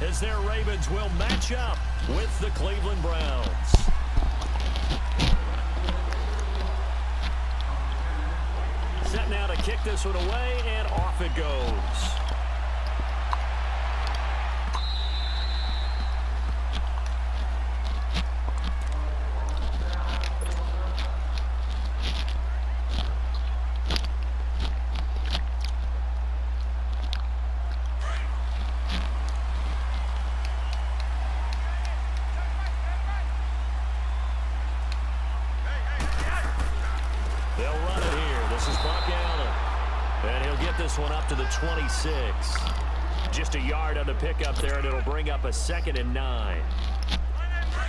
as their Ravens will match up with the Cleveland Browns. Set now to kick this one away, and off it goes. They'll run it here. This is Buck Allen. And he'll get this one up to the 26. Just a yard on the pickup there, and it'll bring up a 2nd and 9.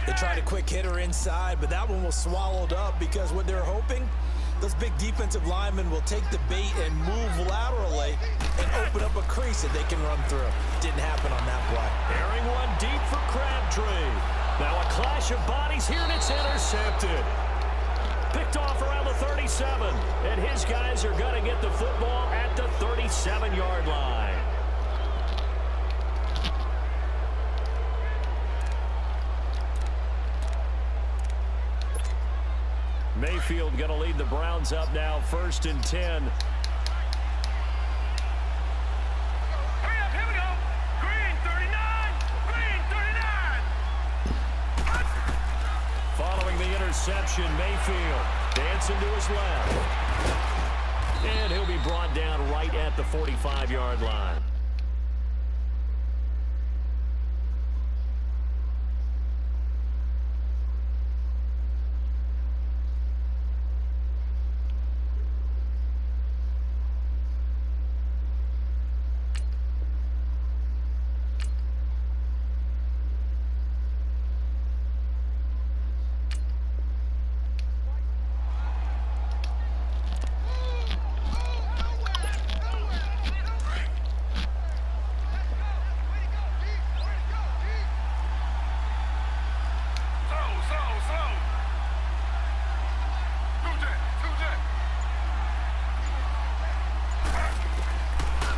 They tried a quick hitter inside, but that one was swallowed up because what they're hoping, those big defensive linemen will take the bait and move laterally and open up a crease that they can run through. Didn't happen on that play. Airing one deep for Crabtree. Now a clash of bodies here, and it's intercepted. Picked off around the 37, and his guys are going to get the football at the 37-yard line. Mayfield going to lead the Browns up now, 1st and 10. Following the interception, Mayfield dancing to his left. And he'll be brought down right at the 45-yard line.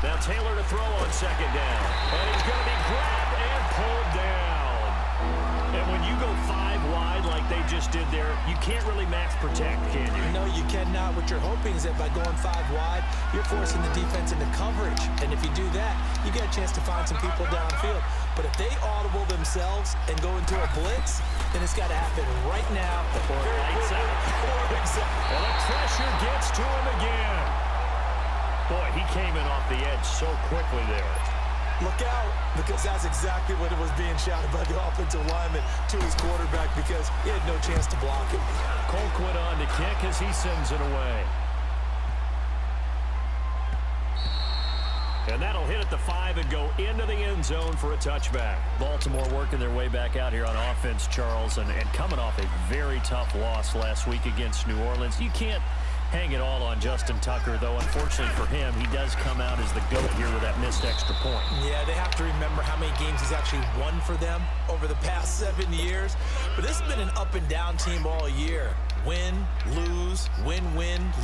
Now Taylor to throw on 2nd down. And he's going to be grabbed and pulled down. And when you go 5 wide like they just did there, you can't really max protect, can you? No, you cannot. What you're hoping is that by going 5 wide, you're forcing the defense into coverage. And if you do that, you get a chance to find some people downfield. But if they audible themselves and go into a blitz, then it's got to happen right now. Before it lights out. And the pressure gets to him again. Boy, he came in off the edge so quickly there. Look out, because that's exactly what it was being shouted by the offensive lineman to his quarterback, because he had no chance to block him. Colquitt on to kick as he sends it away. And that'll hit at the 5 and go into the end zone for a touchback. Baltimore working their way back out here on offense, Charles, and coming off a very tough loss last week against New Orleans. You can't hang it all on Justin Tucker, though. Unfortunately for him, he does come out as the GOAT here with that missed extra point. Yeah, they have to remember how many games he's actually won for them over the past 7 years. But this has been an up-and-down team all year. Win, lose, win,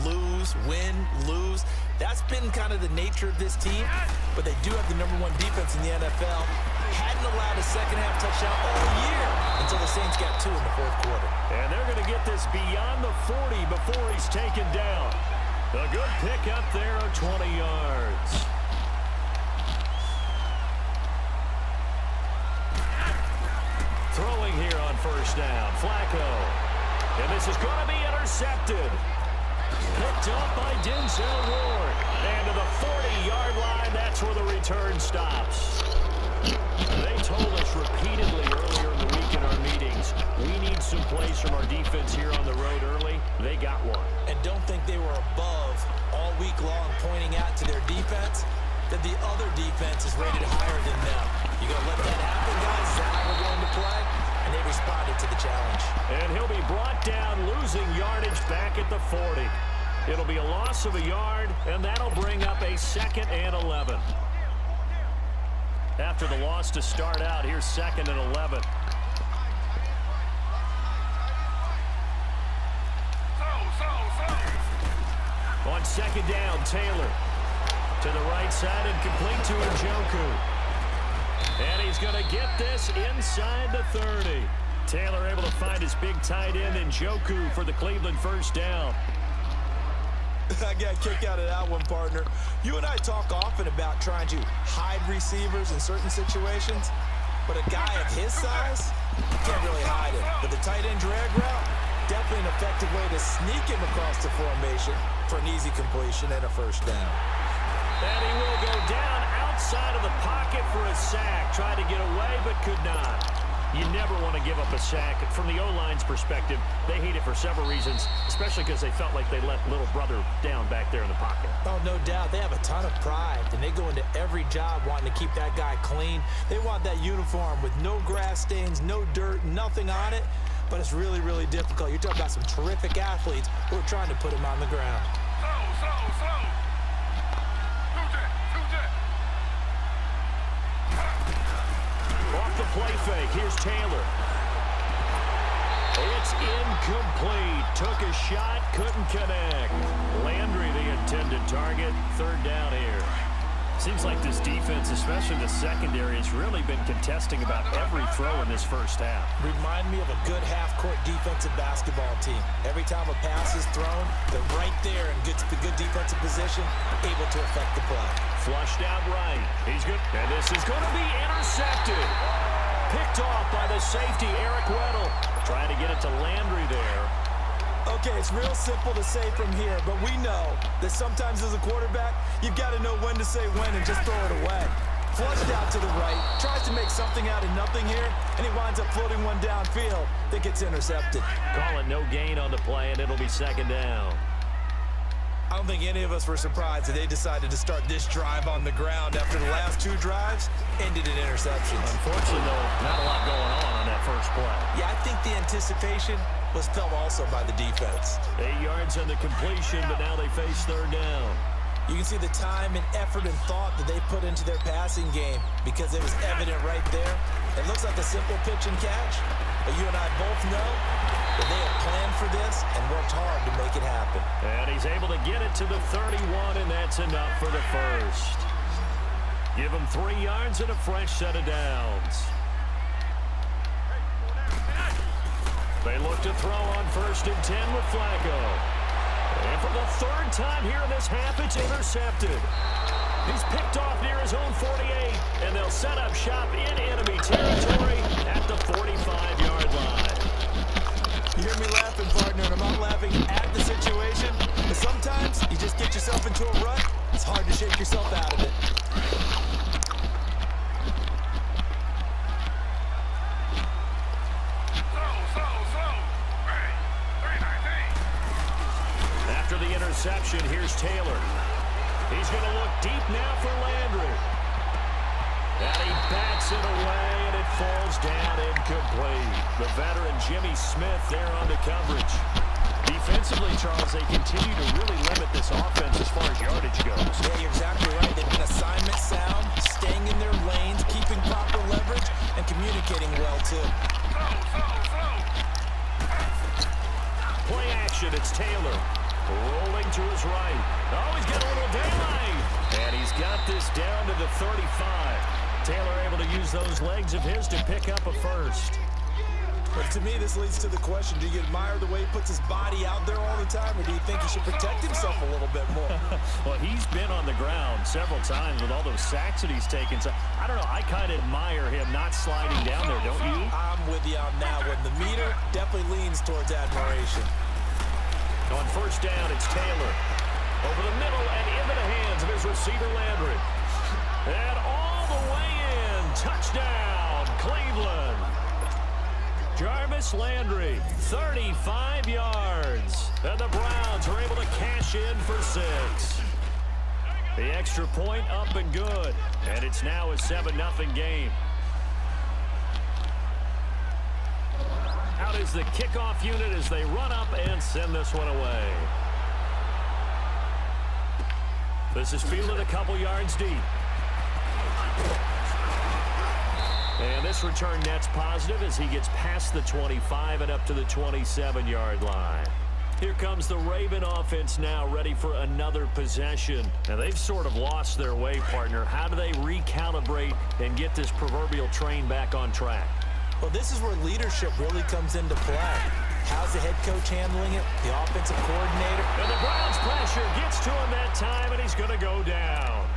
lose, win, lose. That's been kind of the nature of this team. But they do have the #1 defense in the NFL. Hadn't allowed a second-half touchdown all year until the Saints got 2 in the 4th quarter. And they're going to get this beyond the 40 before he's taken down. A good pickup there of 20 yards. Throwing here on 1st down, Flacco. And this is going to be intercepted. Picked up by Denzel Ward. And to the 40-yard line, that's where the return stops. They told us repeatedly earlier in the week in our meetings, we need some plays from our defense here on the road early. They got one. And don't think they were above all week long, pointing out to their defense that the other defense is rated higher than them. You got to let that happen, guys. Is that how we're going to play? And they responded to the challenge. And he'll be brought down, losing yardage back at the 40. It'll be a loss of a yard, and that'll bring up a 2nd and 11. After the loss to start out, here's 2nd and 11. On 2nd down, Taylor to the right side and complete to Njoku. And he he's going to get this inside the 30. Taylor able to find his big tight end in Jaqueze for the Cleveland first down. I got a kick out of that one, partner. You and I talk often about trying to hide receivers in certain situations, but a guy of his size, you can't really hide it. But the tight end drag route, definitely an effective way to sneak him across the formation for an easy completion and a first down. And he will go down outside of the pocket for a sack. Tried to get away, but could not. You never want to give up a sack. From the O-line's perspective, they hate it for several reasons, especially because they felt like they let little brother down back there in the pocket. Oh, no doubt. They have a ton of pride, and they go into every job wanting to keep that guy clean. They want that uniform with no grass stains, no dirt, nothing on it, but it's really, really difficult. You're talking about some terrific athletes who are trying to put him on the ground. Slow. Off the play fake, here's Taylor. It's incomplete. Took a shot, couldn't connect. Landry, the intended target. Third down here. Seems like this defense, especially the secondary, has really been contesting about every throw in this first half. Remind me of a good half-court defensive basketball team. Every time a pass is thrown, they're right there and gets the good defensive position, able to affect the play. Flushed out right. He's good. And this is going to be intercepted. Picked off by the safety, Eric Weddle. Trying to get it to Landry there. Okay, it's real simple to say from here, but we know that sometimes as a quarterback, you've got to know when to say when and just throw it away. Flushed out to the right, tries to make something out of nothing here, and he winds up floating one downfield that gets intercepted. Call it no gain on the play, and it'll be second down. I don't think any of us were surprised that they decided to start this drive on the ground after the last two drives ended in interceptions. Unfortunately, though, not a lot going on that first play. Yeah, I think the anticipation was felt also by the defense. 8 yards on the completion, but now they face third down. You can see the time and effort and thought that they put into their passing game because it was evident right there. It looks like a simple pitch and catch, but you and I both know that they have planned for this and worked hard to make it happen. And he's able to get it to the 31, and that's enough for the first. Give him 3 yards and a fresh set of downs. They look to throw on 1st and 10 with Flacco. And for the third time here in this half, it's intercepted. He's picked off near his own 48, and they'll set up shop in enemy territory at the 45-yard line. You hear me laughing, partner, and I'm not laughing at the situation, but sometimes you just get yourself into a rut. It's hard to shake yourself out of it. After the interception, here's Taylor. He's going to look deep now for Landry. And he bats it away, and it falls down incomplete. The veteran Jimmy Smith there on the coverage. Defensively, Charles, they continue to really limit this offense as far as yardage goes. Yeah, you're exactly right. They've been assignment sound, staying in their lanes, keeping proper leverage, and communicating well, too. Play action, it's Taylor. Rolling to his right. Oh, he's got a little daylight. And he's got this down to the 35. Taylor able to use those legs of his to pick up a first. But to me, this leads to the question, do you admire the way he puts his body out there all the time, or do you think he should protect himself a little bit more? Well, he's been on the ground several times with all those sacks that he's taken. So, I don't know, I kind of admire him not sliding down there, don't you? I'm with you on that one. The meter definitely leans towards admiration. On first down, it's Taylor. Over the middle and into the hands of his receiver, Landry. And all the way in. Touchdown, Cleveland. Jarvis Landry, 35 yards. And the Browns are able to cash in for 6. The extra point up and good. And it's now a 7-0 game. Out is the kickoff unit as they run up and send this one away. This is fielded a couple yards deep. And this return net's positive as he gets past the 25 and up to the 27-yard line. Here comes the Raven offense now, ready for another possession. Now, they've sort of lost their way, partner. How do they recalibrate and get this proverbial train back on track? Well, this is where leadership really comes into play. How's the head coach handling it? The offensive coordinator? And the Browns pressure gets to him that time, and he's going to go down.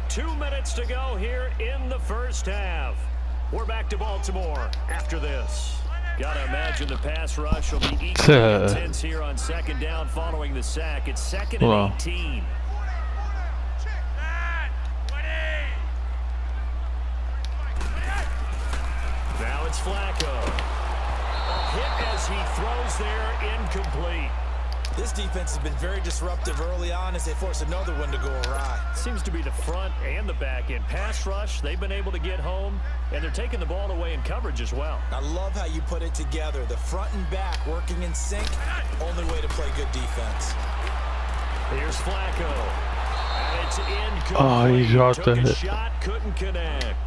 Two minutes to go here in the first half. We're back to Baltimore after this. Gotta imagine the pass rush will be equally intense here on second down following the sack. It's second and 18. Now it's Flacco. A hit as he throws there, incomplete. This defense has been very disruptive early on as they force another one to go awry. Seems to be the front and the back end. Pass rush, they've been able to get home, and they're taking the ball away in coverage as well. I love how you put it together. The front and back working in sync. Only way to play good defense. Here's Flacco. And it's incomplete. Oh, he dropped Took a it. shot, couldn't connect.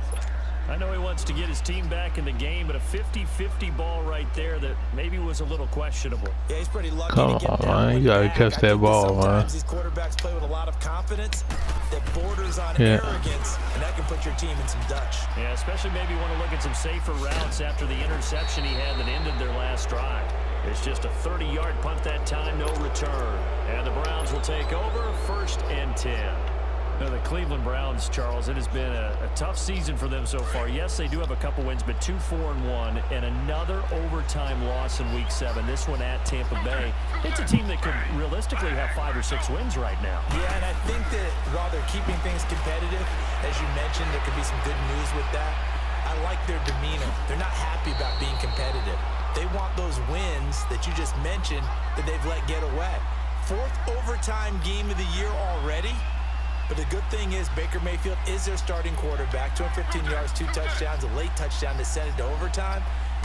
I know he wants to get his team back in the game, but a 50-50 ball right there that maybe was a little questionable. Yeah, he's pretty lucky Come to get on, down man. one You gotta back. catch I that think ball, sometimes man. these quarterbacks play with a lot of confidence that borders on arrogance, and that can put your team in some Dutch. Yeah, especially maybe want to look at some safer routes after the interception he had that ended their last drive. It's just a 30-yard punt that time, no return. And the Browns will take over, 1st and 10. Now, the Cleveland Browns, Charles, it has been a tough season for them so far. Yes, they do have a couple wins, but 2-4-1 and another overtime loss in Week 7. This one at Tampa Bay. It's a team that could realistically have 5 or 6 wins right now. Yeah, and I think that while they're keeping things competitive, as you mentioned, there could be some good news with that. I like their demeanor. They're not happy about being competitive. They want those wins that you just mentioned that they've let get away. 4th overtime game of the year already. But the good thing is Baker Mayfield is their starting quarterback. 215 yards, 2 touchdowns, a late touchdown to send it to overtime.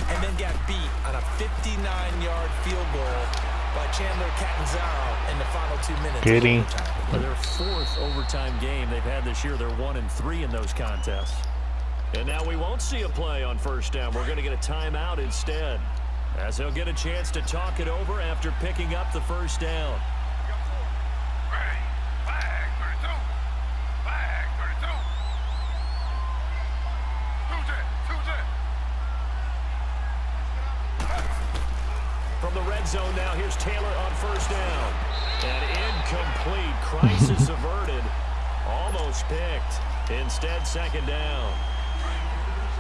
And then got beat on a 59-yard field goal by Chandler Catanzaro in the final 2 minutes. Kidding. For their 4th overtime game they've had this year, they're 1-3 in those contests. And now we won't see a play on 1st down. We're going to get a timeout instead, as he'll get a chance to talk it over after picking up the 1st down. From the red zone now, here's Taylor on 1st down. And incomplete. Crisis averted. Almost picked. Instead, 2nd down.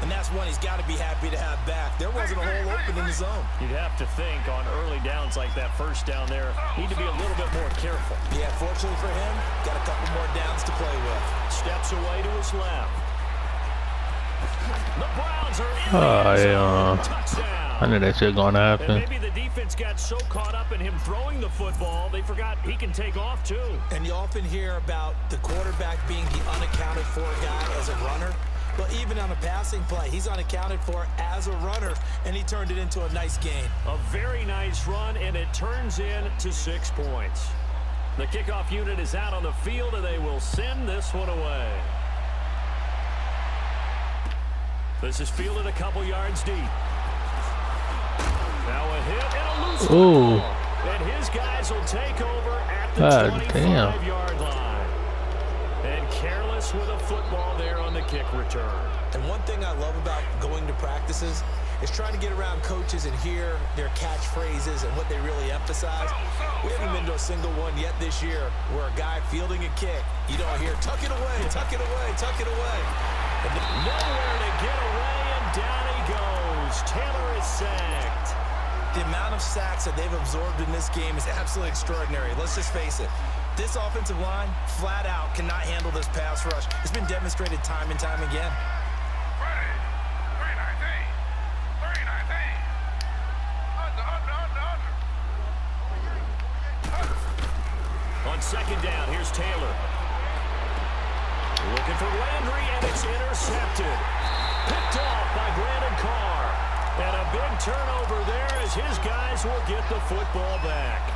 And that's one he's got to be happy to have back. There wasn't a hole open in the zone. You'd have to think on early downs like that 1st down there, need to be a little bit more careful. Yeah, fortunately for him, got a couple more downs to play with. Steps away to his left. The Browns are in Oh, the end yeah. zone. Touchdown. I knew that shit gonna And happen. maybe the defense got so caught up in him throwing the football, they forgot he can take off too. And you often hear about the quarterback being the unaccounted for guy as a runner. But even on a passing play, he's unaccounted for as a runner, and he turned it into a nice gain. A very nice run, and it turns into 6 points. The kickoff unit is out on the field, and they will send this one away. This is fielded a couple yards deep. Now a hit and a loose Ooh. ball. And his guys will take over at the God 25-yard line. And careless with a football there on the kick return. And one thing I love about going to practices is trying to get around coaches and hear their catchphrases and what they really emphasize. We haven't been to a single one yet this year where a guy fielding a kick, you don't hear, tuck it away, tuck it away, tuck it away. And Nowhere to get away, and down he goes. Taylor is sacked. the amount of sacks that they've absorbed in this game is absolutely extraordinary. Let's just face it. This offensive line, flat out, cannot handle this pass rush. It's been demonstrated time and time again. On 2nd down, here's Taylor. Looking for Landry, and it's intercepted. Picked off by Brandon Carr. And a big turnover there as his guys will get the football back.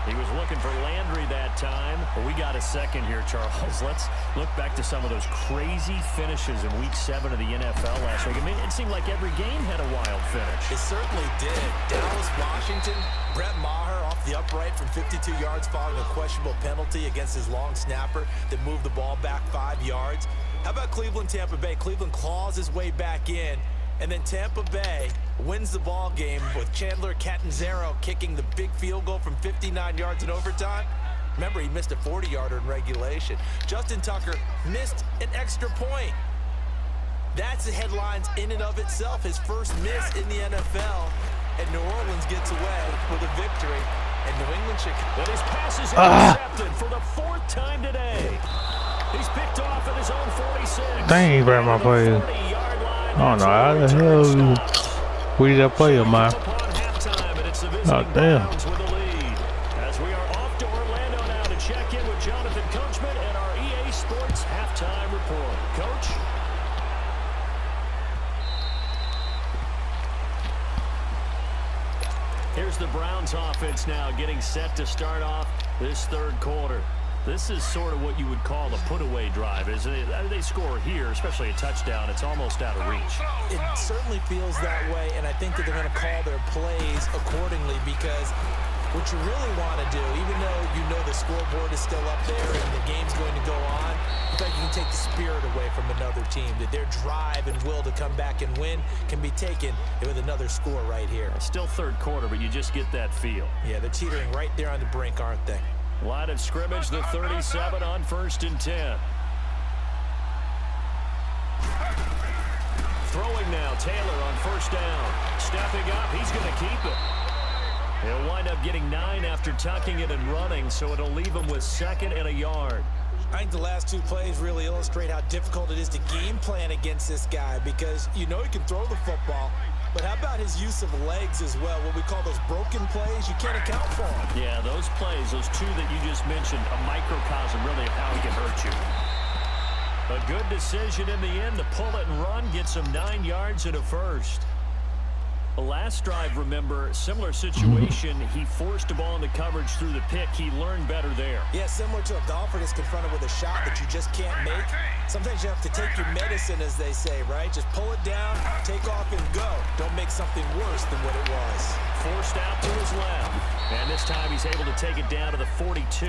He was looking for Landry that time. But we got a second here, Charles. Let's look back to some of those crazy finishes in Week 7 of the NFL last week. I mean, it seemed like every game had a wild finish. It certainly did. Dallas, Washington, Brett Maher off the upright from 52 yards following a questionable penalty against his long snapper that moved the ball back 5 yards. How about Cleveland, Tampa Bay? Cleveland claws his way back in. And then Tampa Bay wins the ball game with Chandler Catanzaro kicking the big field goal from 59 yards in overtime. Remember, he missed a 40-yarder in regulation. Justin Tucker missed an extra point. That's the headlines in and of itself. His first miss in the NFL. And New Orleans gets away with a victory. And New England should... But his pass is intercepted for the 4th time today. He's picked off at his own 46. Dang, bro, my player. I don't know how the hell you read that player, man. Oh, damn. As we are off to Orlando now to check in with Jonathan Coachman and our EA Sports halftime report. Coach? Here's the Browns offense now getting set to start off this 3rd quarter. This is sort of what you would call a put-away drive, isn't it? They score here, especially a touchdown. It's almost out of reach. It certainly feels that way, and I think that they're going to call their plays accordingly because what you really want to do, even though you know the scoreboard is still up there and the game's going to go on, I think you can take the spirit away from another team, that their drive and will to come back and win can be taken with another score right here. Still 3rd quarter, but you just get that feel. Yeah, they're teetering right there on the brink, aren't they? Line of scrimmage, the 37 on 1st and 10. Throwing now, Taylor on 1st down. Stepping up, he's going to keep it. He'll wind up getting 9 after tucking it and running, so it'll leave him with 2nd and a yard. I think the last 2 plays really illustrate how difficult it is to game plan against this guy because you know he can throw the football. But how about his use of legs as well? What we call those broken plays, you can't account for them. Yeah, those plays, those 2 that you just mentioned, a microcosm really of how he can hurt you. A good decision in the end to pull it and run, gets him 9 yards and a 1st. The last drive, remember, similar situation. He forced a ball into coverage through the pick. He learned better there. Yeah, similar to a golfer that's confronted with a shot that you just can't make. Sometimes you have to take your medicine, as they say, right? Just pull it down, take off, and go. Don't make something worse than what it was. Forced out to his left. And this time he's able to take it down to the 42.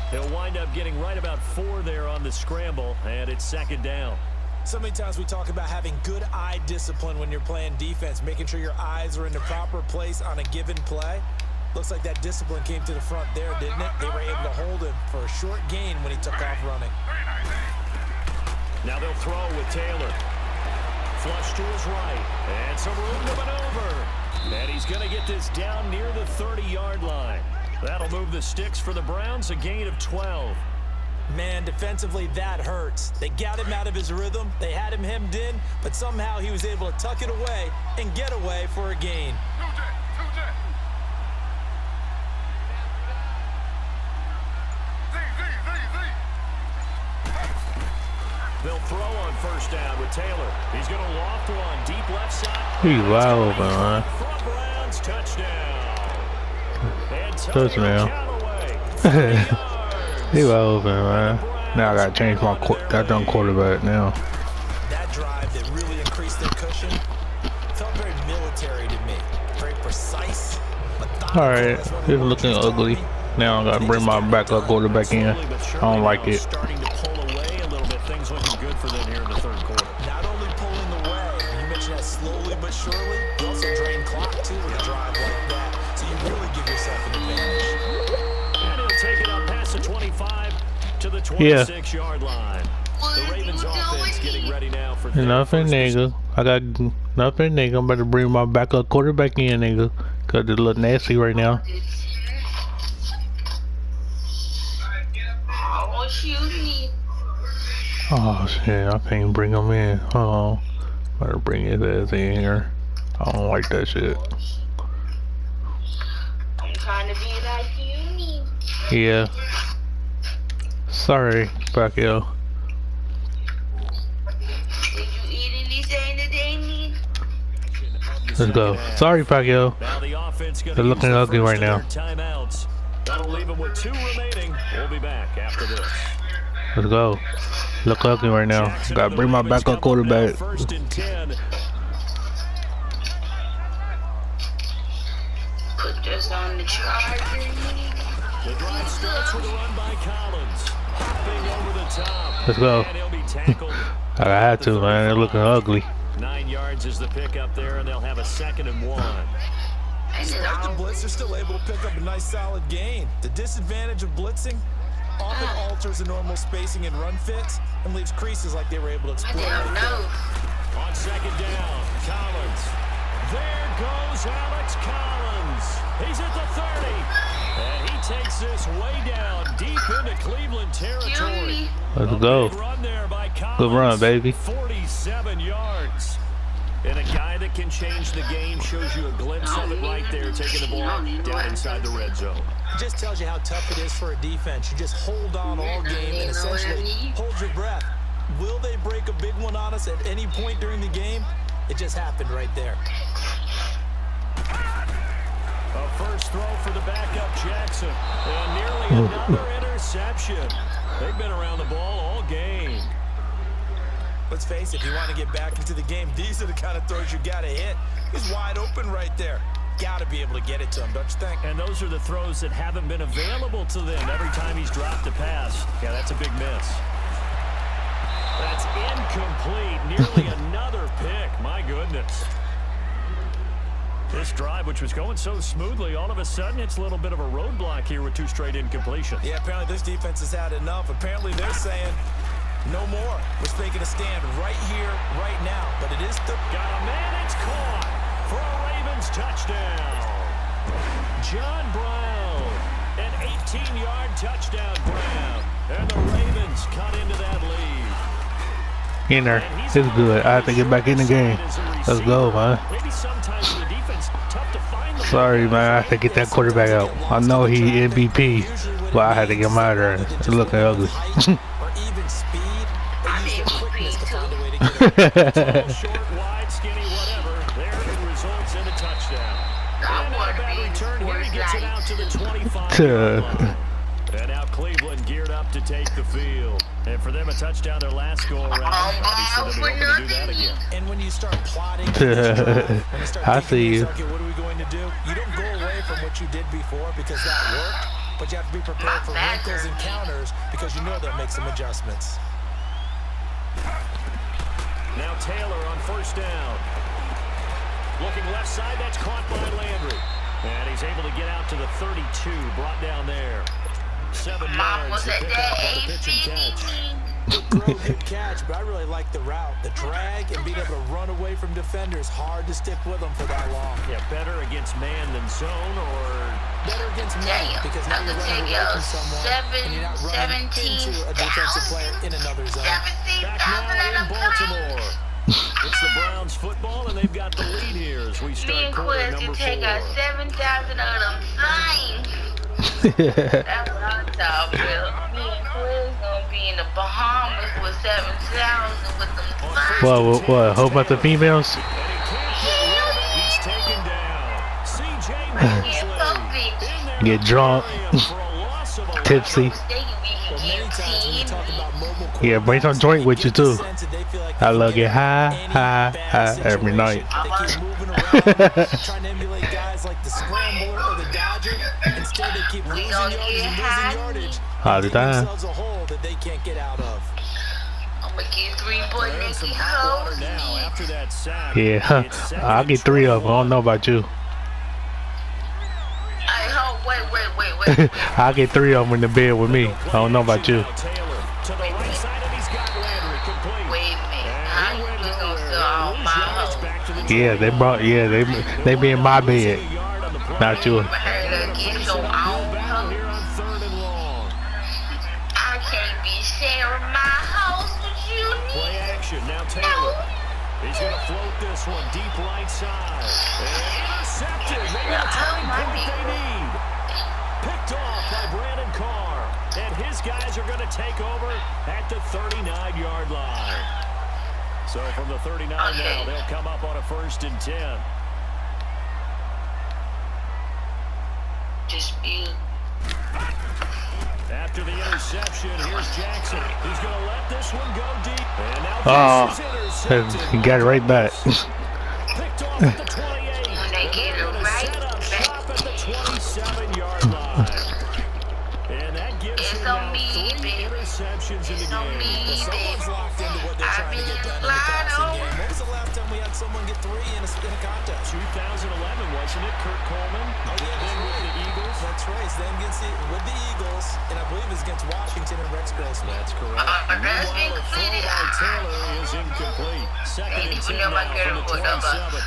He'll wind up getting right about 4 there on the scramble, and it's 2nd down. So many times we talk about having good eye discipline when you're playing defense, making sure your eyes are in the proper place on a given play. Looks like that discipline came to the front there, didn't it? They were able to hold him for a short gain when he took off running. Now they'll throw with Taylor. Flush to his right. And some room to maneuver. And he's going to get this down near the 30-yard line. That'll move the sticks for the Browns, a gain of 12. Man, defensively, that hurts. They got him out of his rhythm. They had him hemmed in, but somehow he was able to tuck it away and get away for a gain. They'll throw on 1st down with Taylor. He's going to loft one deep left side. He's wide open, man. Front Browns touchdown. Touchdown. He wide open, man. Now I gotta change my goddamn quarterback now. That drive that really increased their cushion felt very military to me. Very precise. Alright, it's looking ugly. Now I gotta bring my backup quarterback in. I don't like it. Starting to pull away a little bit. Things looking good for them here in the 3rd quarter. Not only pulling away, you mentioned that slowly but surely, you also drain clock too with a drive like that. So you really give yourself an advantage. And he'll take it up past the 25 to the 26-yard line. The Ravens offense getting ready now for nothing, nigga. I got nothing, nigga. I'm about to bring my backup quarterback in, nigga. Cause it look nasty right now. Oh shit, I can't bring him in. Oh, better bring his ass in here. I don't like that shit. I'm trying to be like you. Yeah. Sorry, Pacquiao. Did you eat anything today, need? Let's go. Sorry, Pacquiao. They're looking ugly right now. Timeouts. That'll They'll leave him with 2 remaining. We'll be back after this. Let's go. Look ugly right now. Jackson Gotta and the bring my Ravens backup come up now, quarterback. 1st and 10. Put this on the charger. The drive starts with a run by Collins. Hopping over the top. Let's go. And he'll be tackled. I had to, man. They're looking ugly. 9 yards is the pickup there, and they'll have a 2nd and 1. Despite the blitz, they're still able to pick up a nice solid gain. The disadvantage of blitzing often alters the normal spacing and run fits and leaves creases like they were able to exploit. Damn, no. On 2nd down, Collins. There goes Alex Collins. He's at the 30. And he takes this way down, deep into Cleveland territory. Let's go. Big run there by Collins. Good run, baby. 47 yards. And a guy that can change the game, shows you a glimpse of it right there, taking the ball down inside the red zone. It just tells you how tough it is for a defense. You just hold on all game and essentially hold your breath. Will they break a big one on us at any point during the game? It just happened right there. A first throw for the backup Jackson. And nearly another interception. They've been around the ball all game. Let's face it, if you want to get back into the game, these are the kind of throws you got to hit. He's wide open right there. Got to be able to get it to him, don't you think? And those are the throws that haven't been available to them every time he's dropped a pass. Yeah, that's a big miss. That's incomplete. Nearly another pick. My goodness. This drive, which was going so smoothly, all of a sudden it's a little bit of a roadblock here with 2 straight incompletions. Yeah, apparently this defense has had enough. Apparently they're saying no more. We're making a stand right here, right now. But it is the... Got a man, it's caught for a Ravens touchdown. John Brown, an 18-yard touchdown, Brown. And the Ravens cut into that lead. In there. It's good. I have to get back in the game. Let's go, man. Maybe sometimes for the defense, tough to find the Sorry, man. I have to get that quarterback out. I know he MVP, but I had to get him out of there. It's looking ugly. or even speed. They use their quickness to find a way to get it. Short, wide, skinny, whatever. There it results in a touchdown. And not a bad return here. He gets it out to the 25-yard line. And now Cleveland geared up to take the field. And for them, a touchdown their last go around. Obviously, they'll be hoping to do that again. And when you start plotting, I see you. Okay, what are we going to do? You don't go away from what you did before because that worked, but you have to be prepared for wrinkles and counters because you know they'll make some adjustments. Now Taylor on 1st down. Looking left side, that's caught by Landry. And he's able to get out to the 32, brought down there. 7 yards to pick up on the pitch and catch. Throw, good catch, but I really like the route. The drag and being able to run away from defenders, hard to stick with them for that long. Yeah, better against man than zone, or better against man because now you're running away from someone and you're not running into a defensive player in another zone. back now in Baltimore. It's the Browns football, and they've got the lead here as we Me start and quarter Quiz, you number 4. take out 7,000 of them signs. That's what I thought, Will. Me and Quiz gonna be in the Bahamas with 7,000 with them signs. What? Hope about the females? And he can't get rid of it. He's taken down. C.J. Mosley in there Get drunk, for a loss of 11. tipsy. Well, many times when you talk about mobile Yeah, bring some joint with you too. sense that they feel like I love they it can high get any bad every night. situation. They keep moving around, trying to emulate guys like the Scrambler or the Dodger. Instead, they keep losing gonna yardage get and high. losing yardage. All the Digging time. themselves a hole that they can't get out of. I'm gonna get 3-boy They're in some Nicky hot water Hoes. now after that sack. Yeah, It's second I'll get 3 of them. I don't know about you. Hey, ho, wait. I'll get 3 of them in the bed with me. I don't know about you. Taylor to the right side, and he's got Landry complete. Wait a minute. And How he you went just gonna nowhere. sell all Lose my yards hoes? back to the Yeah, they brought. Yeah, they be in my bed, not yours. I heard get your own Battle hoe. here on 3rd and long. I can't be sharing my house with you, Play nigga. action. Now Taylor. He's going to float this one deep right side. And intercepted. Maybe the turning point they need. Picked off by Brandon Carr. And his guys are going to take over at the 39-yard line. So from the 39 now, they'll come up on a 1st and 10. Dispute. After the interception, here's Jackson. He's going to let this one go deep. And now this is intercepted. He got it right back. Picked off at the 28. When they get it right Set up back. shop at the 27-yard line. And that gives It's him on now me, 3 baby. interceptions in the It's on game. me, Someone's locked into what they're trying to get done in the passing game. When was the last time we had someone get 3 in a contest? 2011, wasn't it? Kurt Coleman. Then with the Eagles. That's right. It's then against with the Eagles, and I believe it's against Washington and Rex Grossman. That's correct. That's been Meanwhile, a throw completed. by Taylor is incomplete. Second and 10 now from the 27.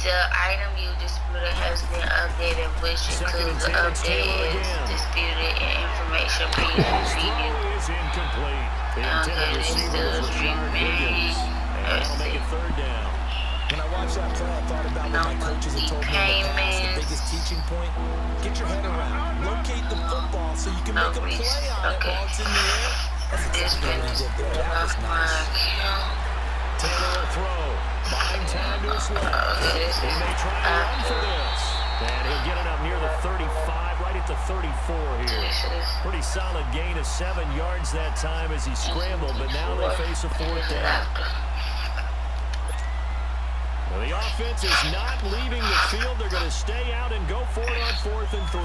The item you disputed has been updated, which includes the update is disputed and information being His reviewed. throw is incomplete. The intended receiver was Rashard Higgins. And that'll make it third down. When I watched that play, I thought about what my coaches had told me in the past. The biggest teaching point, get your head around. Locate the football so you can make a play on it while it's in the air. That's exactly what he did there. That was nice. Taylor will throw. Buying time to his left. He may try to run for this. And he'll get it up near the 35, right at the 34 here. Pretty solid gain of 7 yards that time as he scrambled, but now they face a 4th down. Well, the offense is not leaving the field. They're going to stay out and go for it on 4th and 3.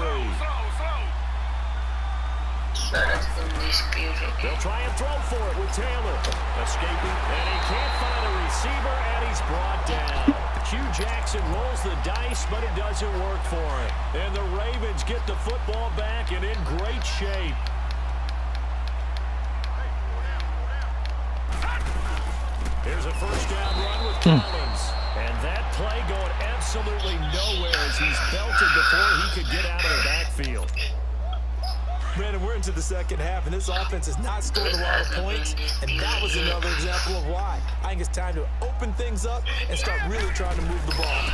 They'll try and throw for it with Taylor. Escaping, and he can't find a receiver, and he's brought down. Hugh Jackson rolls the dice, but it doesn't work for him. And the Ravens get the football back and in great shape. Here's a first down run with Collins. And that play going absolutely nowhere as he's belted before he could get out of the backfield. Brandon, we're into the second half, and this offense has not scored a lot of points, and that was another example of why. I think it's time to open things up and start really trying to move the ball.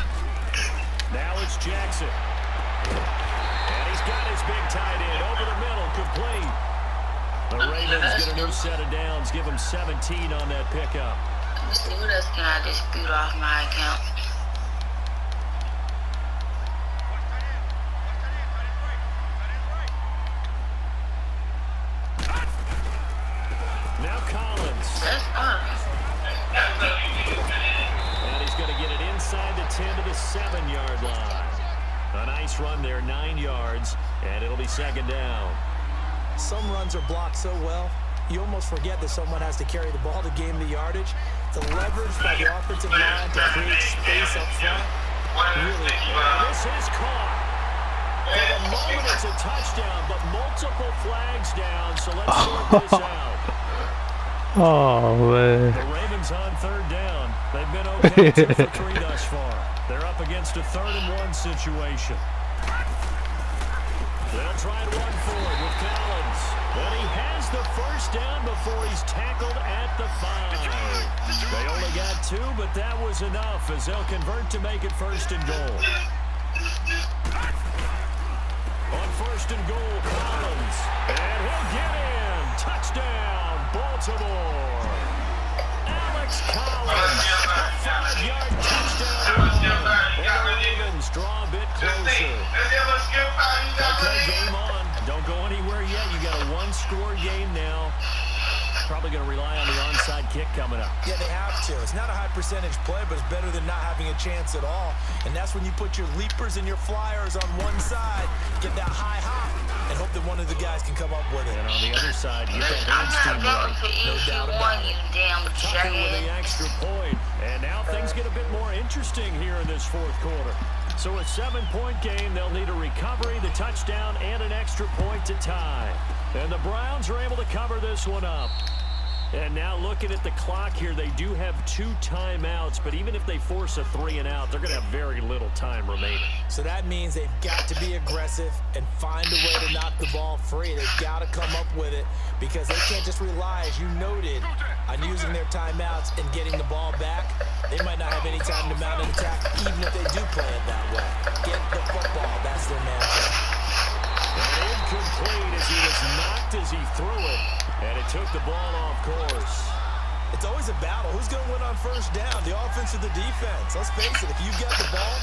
Now it's Jackson. And he's got his big tight end over the middle, complete. The Ravens get a new set of downs, give them 17 on that pickup. Let me see, what else can I dispute off my account? Now Collins. That's And he's going to get it inside the 10 to the 7-yard line. A nice run there, 9 yards, and it'll be second down. Some runs are blocked so well, you almost forget that someone has to carry the ball to gain the yardage. The leverage by the offensive line to create space up front. Really. This is caught. For the moment, it's a touchdown, but multiple flags down, so let's sort this out. Oh, man. The Ravens on third down. They've been okay 2 for 3 thus far. They're up against a 3rd and 1 situation. They'll try and run forward with Collins. But he has the first down before he's tackled at the 5. They only got 2, but that was enough as they'll convert to make it 1st and goal. On 1st and goal, Collins. And he'll get in. Touchdown, Baltimore. Alex Collins. A 5-yard touchdown run. And the Ravens draw a bit closer. Okay, game on. Don't go anywhere yet. You got a 1-score game now. Probably going to rely on the onside kick coming up. Yeah, they have to. It's not a high percentage play, but it's better than not having a chance at all. And that's when you put your leapers and your flyers on one side, get that high hop, and hope that one of the guys can come up with it. And on the other side, you get I'm Lance not team voting right. for No doubt EQ1, about it. you damn Tucker with the jackhead. extra point. And now things get a bit more interesting here in this 4th quarter. So a 7-point game, they'll need a recovery, the touchdown, and an extra point to tie. And the Browns are able to cover this one up. And now looking at the clock here, they do have 2 timeouts, but even if they force a 3-and-out, they're going to have very little time remaining. So that means they've got to be aggressive and find a way to knock the ball free. They've got to come up with it because they can't just rely, as you noted, on using their timeouts and getting the ball back. They might not have any time to mount an attack, even if they do play it that way. Get the football. That's their mantra. And incomplete as he was knocked as he threw it. And it took the ball off course. It's always a battle. Who's going to win on first down, the offense or the defense? Let's face it, if you get the ball,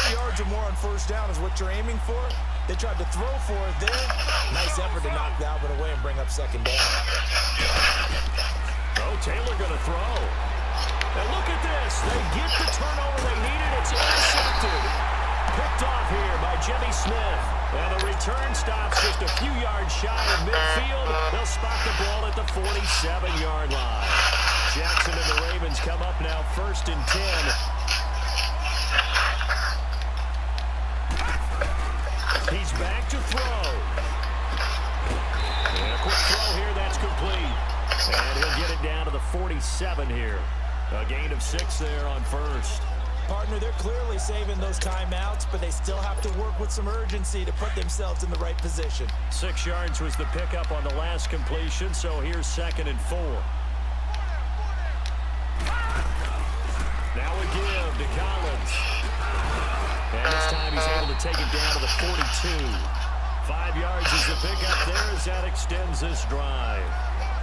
4 yards or more on first down is what you're aiming for. They tried to throw for it there. Nice effort effort to knock that one away and bring up second down. Oh, Taylor going to throw. And look at this. They get the turnover they needed. It's intercepted. Picked off here by Jimmy Smith. And the return stops just a few yards shy of midfield. They'll spot the ball at the 47-yard line. Jackson and the Ravens come up now 1st and 10. He's back to throw. And a quick throw here, that's complete. And he'll get it down to the 47 here. A gain of 6 there on first. Partner, they're clearly saving those timeouts, but they still have to work with some urgency to put themselves in the right position. 6 yards was the pickup on the last completion, so here's 2nd and 4. Now we give to Collins. And this time he's able to take it down to the 42. 5 yards is the pickup there as that extends this drive.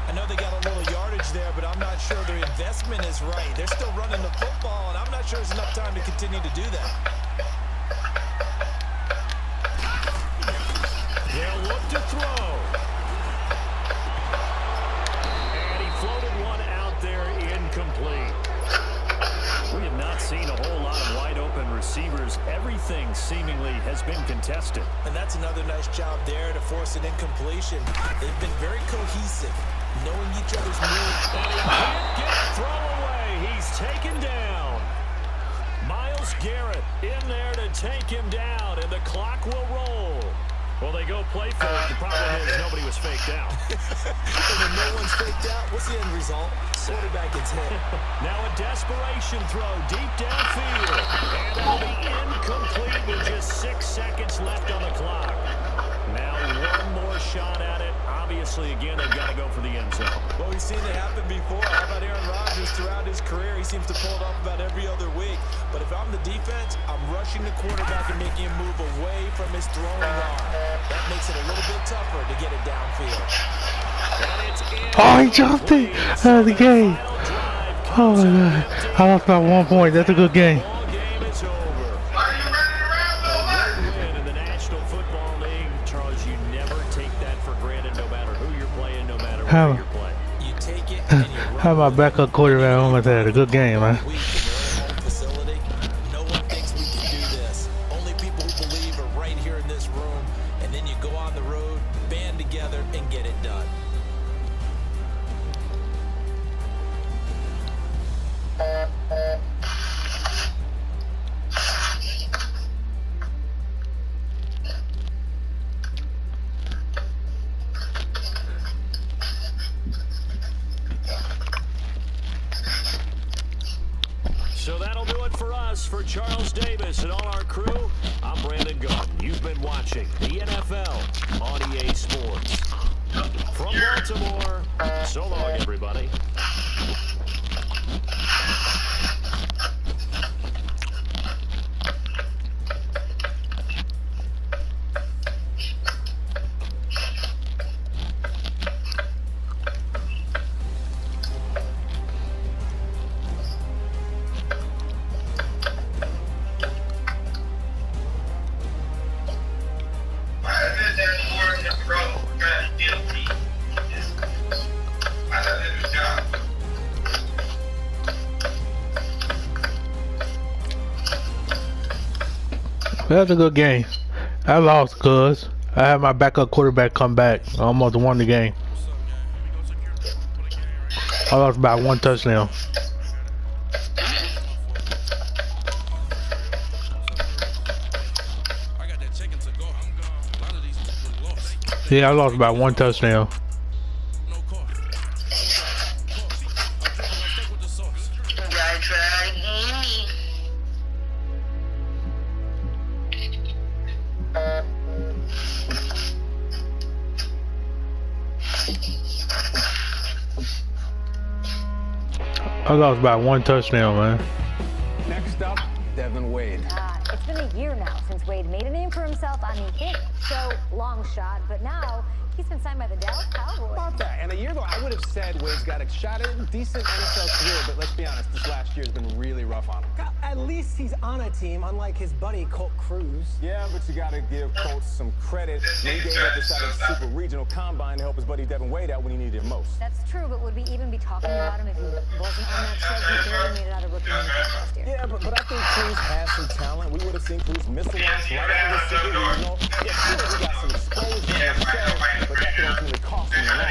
I know they got a little yardage there, but I'm not sure their investment is right. They're still running the football, and I'm not sure there's enough time to continue to do that. They'll look to throw. And he floated one out there incomplete. We have not seen a whole lot of wide-open receivers. Everything seemingly has been contested. And that's another nice job there to force an incompletion. They've been very cohesive, knowing each other's moves. And he can't get a throw away. He's taken down. Myles Garrett in there to take him down, and the clock will roll. Well, they go play for it. The problem is nobody was faked out. And when no one's faked out, what's the end result? Quarterback gets hit. Now a desperation throw deep downfield. And it'll be incomplete with just 6 seconds left on the clock. Now one more shot at it. Obviously, again, they've got to go for the end zone. Well, we've seen it happen before. How about Aaron Rodgers throughout his career? He seems to pull it off about every other week. But if I'm the defense, I'm rushing the quarterback and making him move away from his throwing arm. That makes it a little bit tougher to get it downfield. Oh, he jumped it out of the game. Oh, my God. I lost by 1 point. That's a good game. How my backup quarterback almost had a good game, man. No one thinks we can do this. Only people who believe are right here in this room. And then you go on the road, band together, and get it done. So that'll do it for us. For Charles Davis and all our crew, I'm Brandon Gunn. You've been watching the NFL on EA Sports. From Baltimore, so long, everybody. That's a good game. I lost because I had my backup quarterback come back. I almost won the game. I lost by 1 touchdown. Yeah, I lost by 1 touchdown. I lost by 1 touchdown, man. Next up, Devin Wade. It's been a year now since Wade made a name for himself on the hit So, long shot, but now he's been signed by the Dallas Cowboys. About that. And a year ago, I would have said Wade's got a shot at a decent NFL career, but let's be honest, this last year has been really rough on him. At least he's on a team, unlike his buddy Colt Cruz. Yeah, but you got to give Colt some credit. He gave up the side of the Super Regional Combine to help his buddy Devin Wade out when he needed it most. That's true, but would we even be talking about him if he wasn't on that show? He barely made it out of rookie minicamp last year. Yeah, but I think Cruz has some talent. We would have seen Cruz miss the launch right out of the Super Regional. Yeah, sure, we got some exposure on the show, but that could ultimately cost him the long.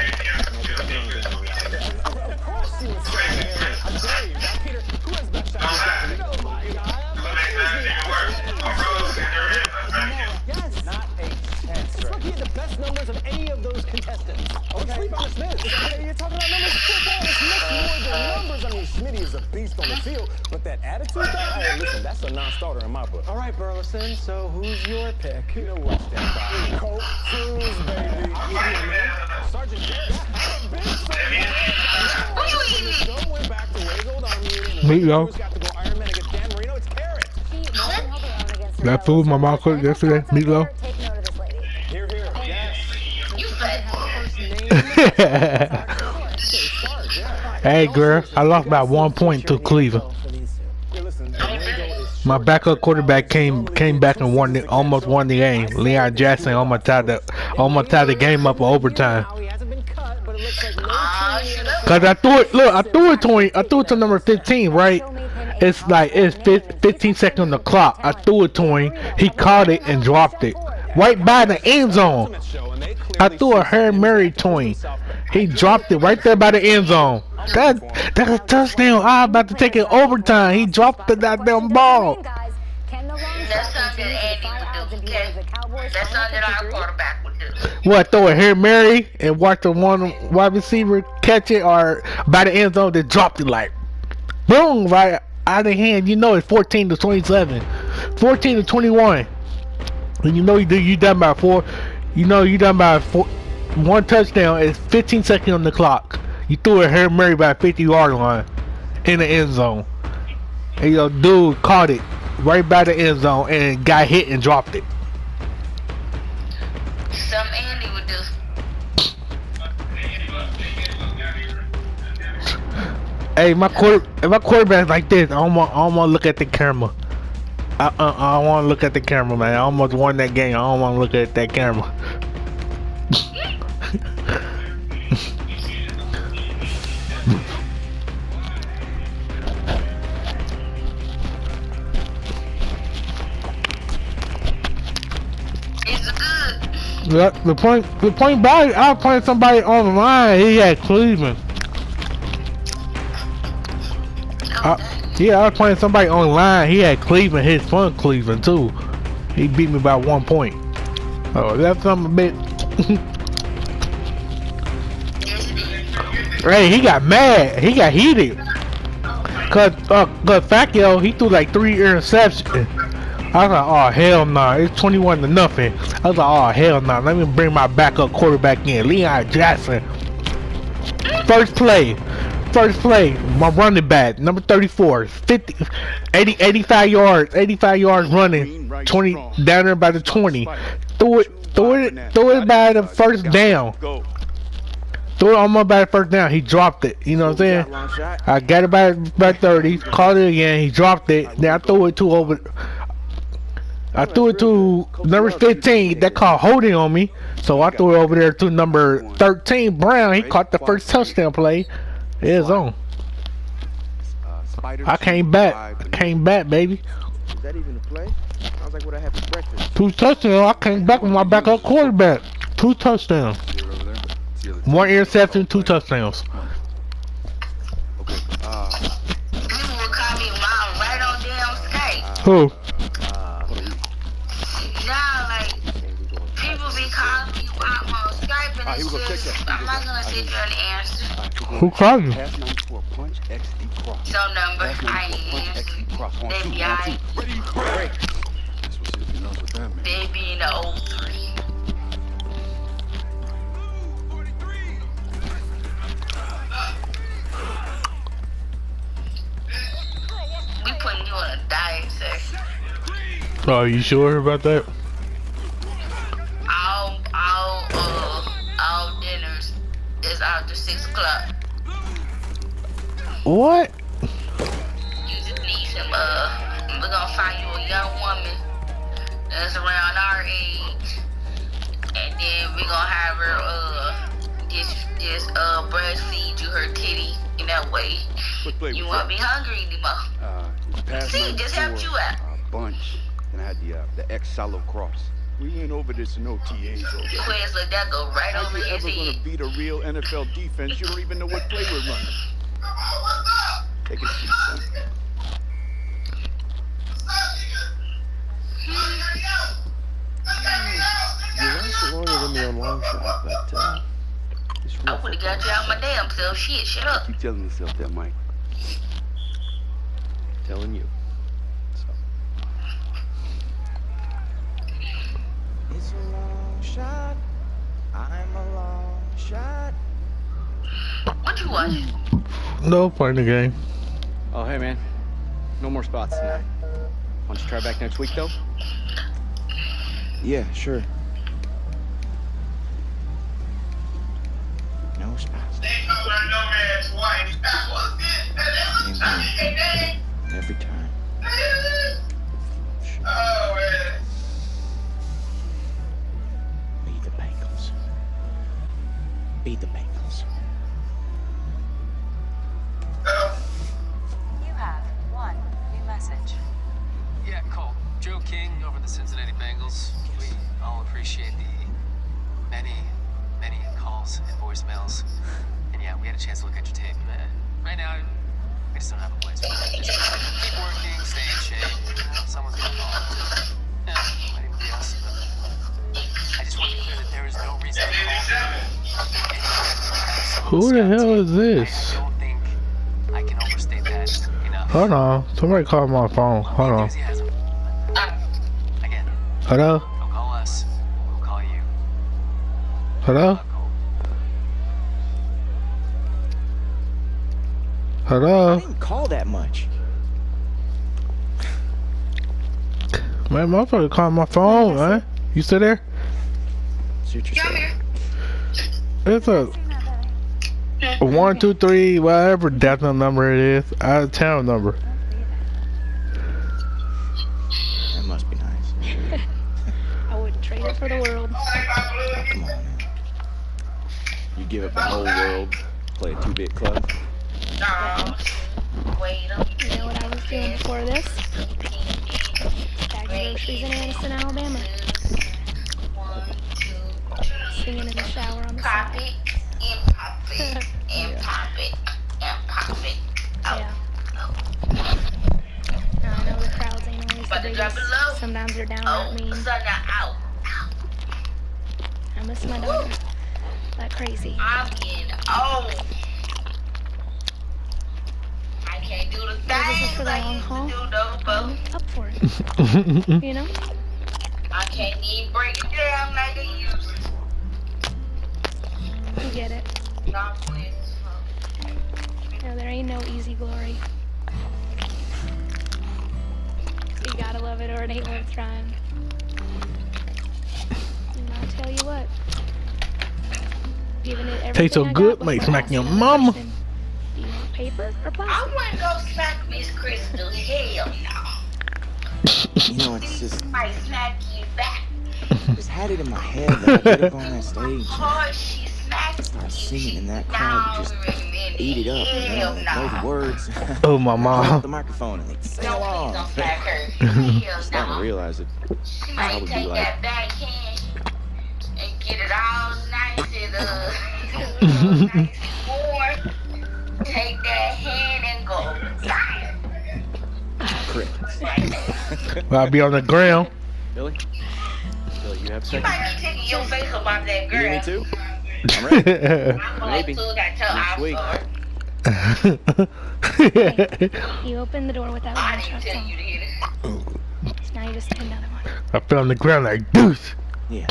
Of course you would say that. How dare you? Now, Peter, who has best shot at this guy? You know my guy. Yes. Not a chance, This rookie had the best numbers of any of those contestants. Okay. Sleep on Smith. You're talking about numbers. Football is much more than numbers. I mean, Smitty is a beast on the field, but that attitude, though, hey, listen, that's a non-starter in my book. All right, Burleson, so who's your pick? You know what, stand by. Colt Cruz, baby. Sergeant Garrett. Big Sergeant What you eating? Joe went back to Wade's old army unit. Meat, yo. Cruz got to go Iron Man against Dan Marino. It's carrot. That food my mom cooked yesterday, meatloaf. Take note of this lady. Here, here. Yes. You fat. Sarge, yeah. Hey, girl, I lost by 1 point to Cleveland. Hey, listen, the lingo is My backup quarterback came back and almost won the game. Leon Jackson almost tied the game up for overtime. He hasn't been cut, but it looks like no Shut up. Cause I threw it to number 15, right? It's 15 seconds on the clock. I threw it to him. He caught it and dropped it right by the end zone. I threw a Hail Mary to him. He dropped it right there by the end zone. That's a touchdown. I'm about to take it overtime. He dropped the goddamn ball. That's something Andy would do, okay? That's something our quarterback would do. What, throw a Hail Mary and watch the one wide receiver catch it, or by the end zone they dropped it like boom right out of hand? You know it's 14 to 27, 14 to 21. And you know you done by four. You know you done by four. One touchdown is 15 seconds on the clock. You threw a Hail Mary by 50-yard line in the end zone, and your dude caught it right by the end zone and got hit and dropped it. Some Andy would do. Hey, my quarterback's like this. I don't want to look at the camera. I want to look at the camera, man. I almost won that game. I don't want to look at that camera. Is it good? Yeah, the point by I was playing somebody on the line. He had Cleveland. Yeah, I was playing somebody online. He had Cleveland. His fun Cleveland too. He beat me by 1 point. Oh, that's something a bit. Hey, he got mad. He got heated. Cause Faccio, he threw like 3 interceptions. I was like, oh hell no, nah. It's 21 to nothing. I was like, oh hell no, nah. Let me bring my backup quarterback in, Leon Jackson. First play, my running back, number 34, 85 yards running, 20 down there by the 20. Threw it by the first down. Threw it almost by the first down. He dropped it. You know what I'm saying? I got it by 30. Caught it again. He dropped it. Then I threw it to number 15. That called holding on me. So I threw it over there to number 13, Brown. He caught the first touchdown play. It's on. I came back, baby. Is that even a play? Sounds like what I had for breakfast. 2 touchdowns. I came back with my backup quarterback. 2 touchdowns. 1 interception, 2 touchdowns. Okay. People would call me mom right on damn Skype. Who? Now, like, people be calling me while I'm on Skype, and it's just, I'm not gonna sit there and answer. Who called you? Pass 94, punch, XD cross. Some number, Pass I 94, punch, ain't XD cross. On Baby, 2, on 2. I- Ready, break. That's what she knows what that means. baby in the old 3. We putting you on a diet, sir. Oh, you sure about that? that's after 6 o'clock. What? You just need some, we're gonna find you a young woman that's around our age. And then we're gonna have her, just breastfeed you her titty in that way. Quick play. You won't be hungry anymore. See, just helped you out. A bunch. And I had the X-Salo cross. We went over this in OTAs. Jaqueze let that go right How over you his ever head. gonna beat a real NFL defense? You don't even know what play we're running. Take a seat, son. You lasted longer than me on long shot, but it's real I would've got you out my damn self. Shit, shut up. Keep telling yourself that, Mike. telling you. So. It's a long shot. I'm a long shot. What you watching? No, playing the game. Oh, hey, man. No more spots tonight. Why don't you try back next week, though? Yeah, sure. No spots. Every time. Sure. Beat the Bengals. Beat the Bengals. You have one new message. Yeah, Cole. Joe King over the Cincinnati Bengals. We all appreciate the many calls and voicemails. And yeah, we had a chance to look at your tape. Right now, I just don't have a place for it. Just keep working, stay in shape. Someone's gonna call. Yeah, like anybody else. But I just want to be clear that there is no reason to call. Who the hell is this? I don't think I can overstate that enough. Hold on. Somebody called my phone. Hold on. Again, Hello? don't call us. We'll call you. Hello? Hello? I didn't call that much. Man, motherfucker called my phone, man. You still there? Suit yourself. It's a 123, whatever decimal number it is, out of town number. That must be nice. I wouldn't trade it for the world. Come on, man. You give up the whole world, play a 2-bit club. You know what I was doing before this? Bagging groceries in Addison, Alabama. Singing in the shower on the Pop side. it, and pop it, and pop it, and pop it. Yeah. I know the crowds ain't always the biggest. Sometimes they're downright mean. Out. I miss my daughter. Like crazy. I'm getting old. I can't do the This is for things the I long used haul. to do though, but I'm up for it. You know? I can't even break it down like I used to. You get it. Not with. No, there ain't no easy glory. You gotta love it or it ain't worth trying. And I'll tell you what. Giving it everything Tastes so I good, got might before I smack your see another mama. person. Do you want paper or I plastic? wanna go smack Miss Crystal. Hell no. You know, it's just, Might smack you back. just had it in my head that I get up on that stage. Hard she smacks Start you. singing in that crowd, just eat it up, you know, know the words. Oh, my Off mom. the microphone and they sing Don't along. please don't smack her. Hell Starting to no. realize it. She I might would be take like, that backhand and get it all nice and nice and warm. Take that hand and go fire. crickets. I'll be on the ground. Billy? Billy, you have a You second? might be taking your face up off that girl. You need me too? I'm ready. I'm Maybe. still got your Next week. You opened the door with that I one didn't shut tell on. you to hit it. Now you just take another one. I fell on the ground like deuce. Yeah.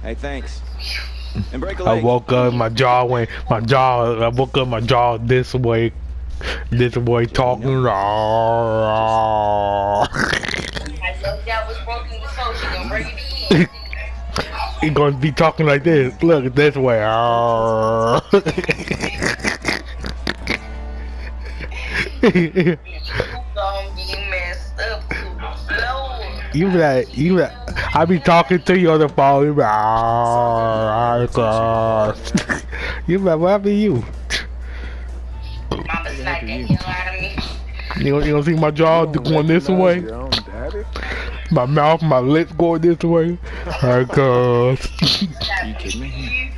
Hey, thanks. And break a I leg. woke up, my jaw went, I woke up, my jaw this way talking. I know that was broken before she gonna break it in. He gonna be talking like this. Look this way. You be like, I be talking to you on the phone. You be like, you be like, what happened to you? You don't see my jaw going this way? My mouth, my lips going this way? Alright, cuz. Are you kidding me?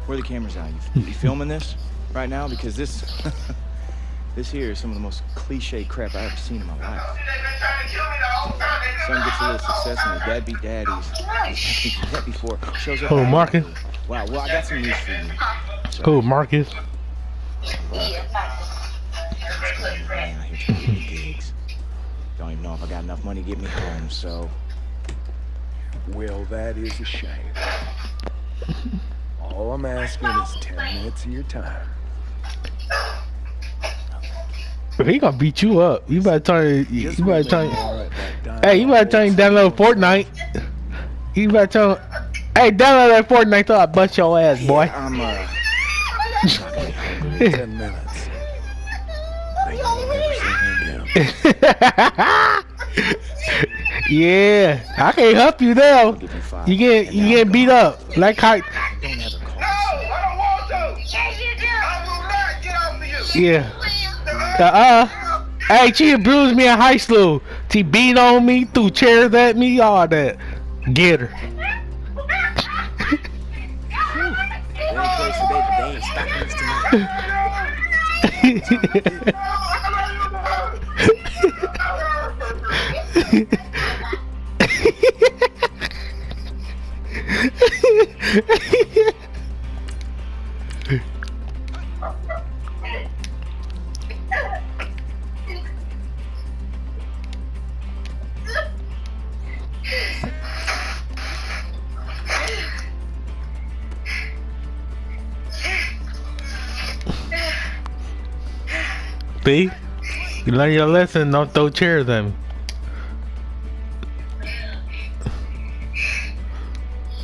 Where are the cameras at? You filming this right now? Because this this here is some of the most cliche crap I've ever seen in my life. Son gets a little success and his dad beat daddies. He's met before. Shows up. Oh, Marcus. Wow, well, I got some news for you. So, Oh, Marcus. Gigs. Don't even know if I got enough money to get me home, so. Well, that is a shame. All I'm asking is 10 minutes of your time. He gonna beat you up. You better turn. You better turn. Hey, you better turn download Fortnite. You better turn. Hey, download that Fortnite till I bust your ass, boy. Yeah, I'm 10 minutes. I ain't never seen him again. Yeah, I can't help you now. You get beat up like how. Yeah. Hey, she bruised me in high school. She beat on me, threw chairs at me, all that. Get her. See? You learn your lesson, don't throw chairs at me.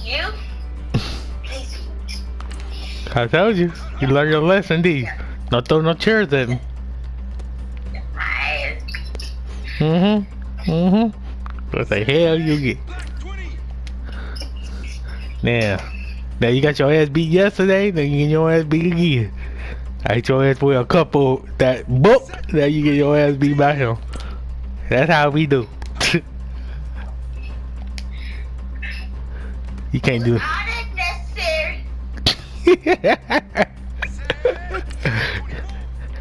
You? I told you. You learn your lesson, D. Don't throw no chairs at me. What the hell you get? Now you got your ass beat yesterday, then you get your ass beat again. I hit your ass with a couple that book, then you get your ass beat by him. That's how we do. You can't do it.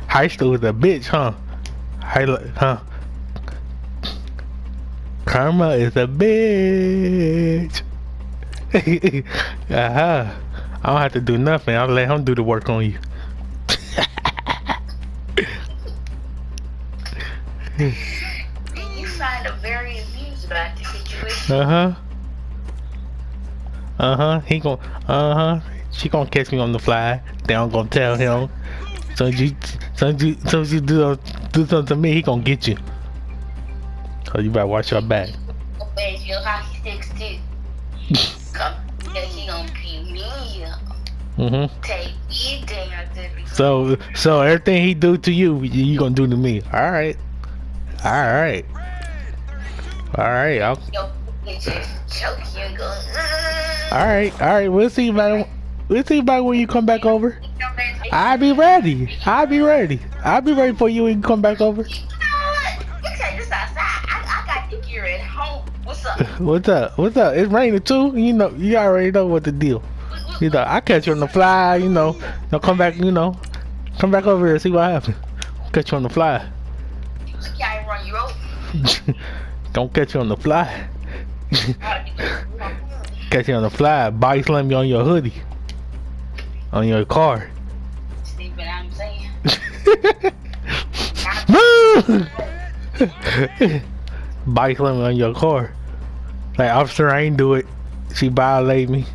High school is a bitch, huh? Karma is a bitch. I don't have to do nothing. I'll let him do the work on you. You sound very amused about the situation. He gon' she gonna catch me on the fly. Then I'm gonna tell him. So you do something to me, he gonna get you. So you better watch your back. Where's your hockey sticks too? He gonna beat me up. Take you down. So everything he do to you, you gonna do to me. Alright. Alright. I'll Alright, we'll see about when you come back over. I'll be ready for you when you come back over. You know what? You take this outside. I got the gear at home. What's up? What's up? It's raining too. You know, you already know what the deal. You know, I catch you on the fly. You know, come back. You know, come back over here and see what happens. Catch you on the fly. Can't run you over. Don't catch you on the fly. Catch you on the fly. Body slam you on your hoodie, on your car. See what I'm saying? Body slam on your car. Like, officer, I ain't do it. She violated me.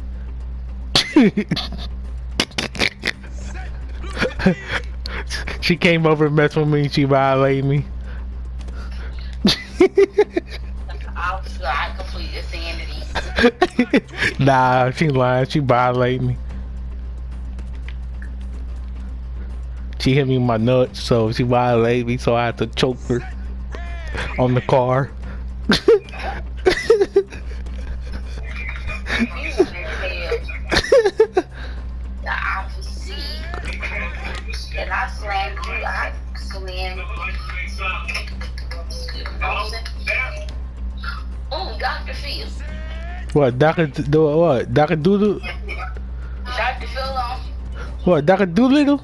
She came over and messed with me. She violated me. I completely understand Nah, she lying. She violated me. She hit me with my nuts, so she violated me, so I had to choke her on the car. Oh, Dr. Phil. What, Dr. What? Dr. Doodle? Dr. Phil on. What, Dr. Doolittle?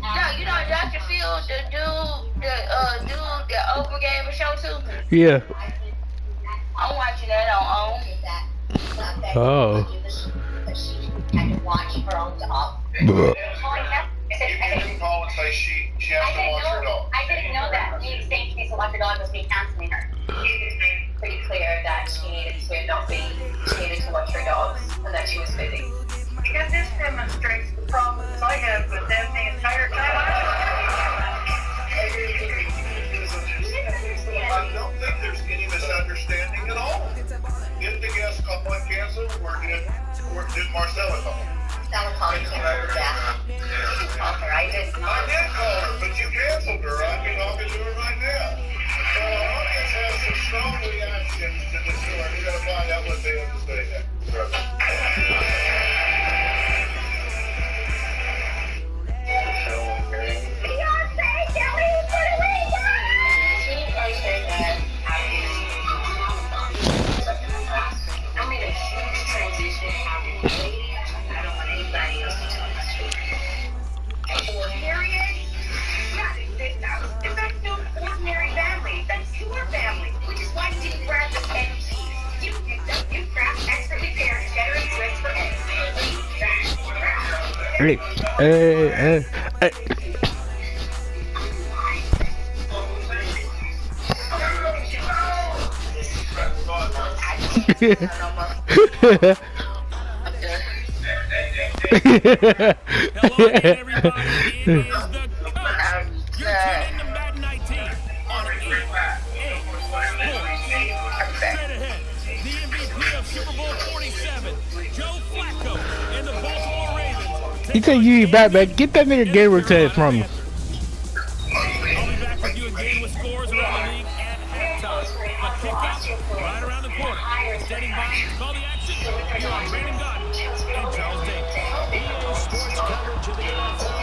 No, you know Dr. Phil, the dude that Oprah gave a show to? Yeah. I'm watching that on Oh. watch her own dog. I didn't know that. The saying she needs to watch her dog was me counseling her. Pretty clear that she needed to watch her dogs and that she was busy. Because this demonstrates the problems I have with them the entire time. I don't think there's any misunderstanding at all. Did the guest call and cancel, or did Marcella call? Marcella called and canceled, yeah. You called her, I did. I did call her, but you canceled her. I'd be talking to her right now. So our audience has some strong reactions to this story. We're going to find out what they have to say next. Hey, hey, hey. Hello again, everybody. It is the coach. You're tuning in to Madden 19 on EA Sports. Straight ahead, the MVP of Super Bowl 47, Joe Flacco, and the Baltimore Ravens. He said you need Batman. Get that nigga gamer tag from me. I'll be back with you again with scores around the league at halftime. A kickoff right around the corner. Standing by to call the action. Here are Brandon Gott and Charles Davis. EA Sports coverage of the NFL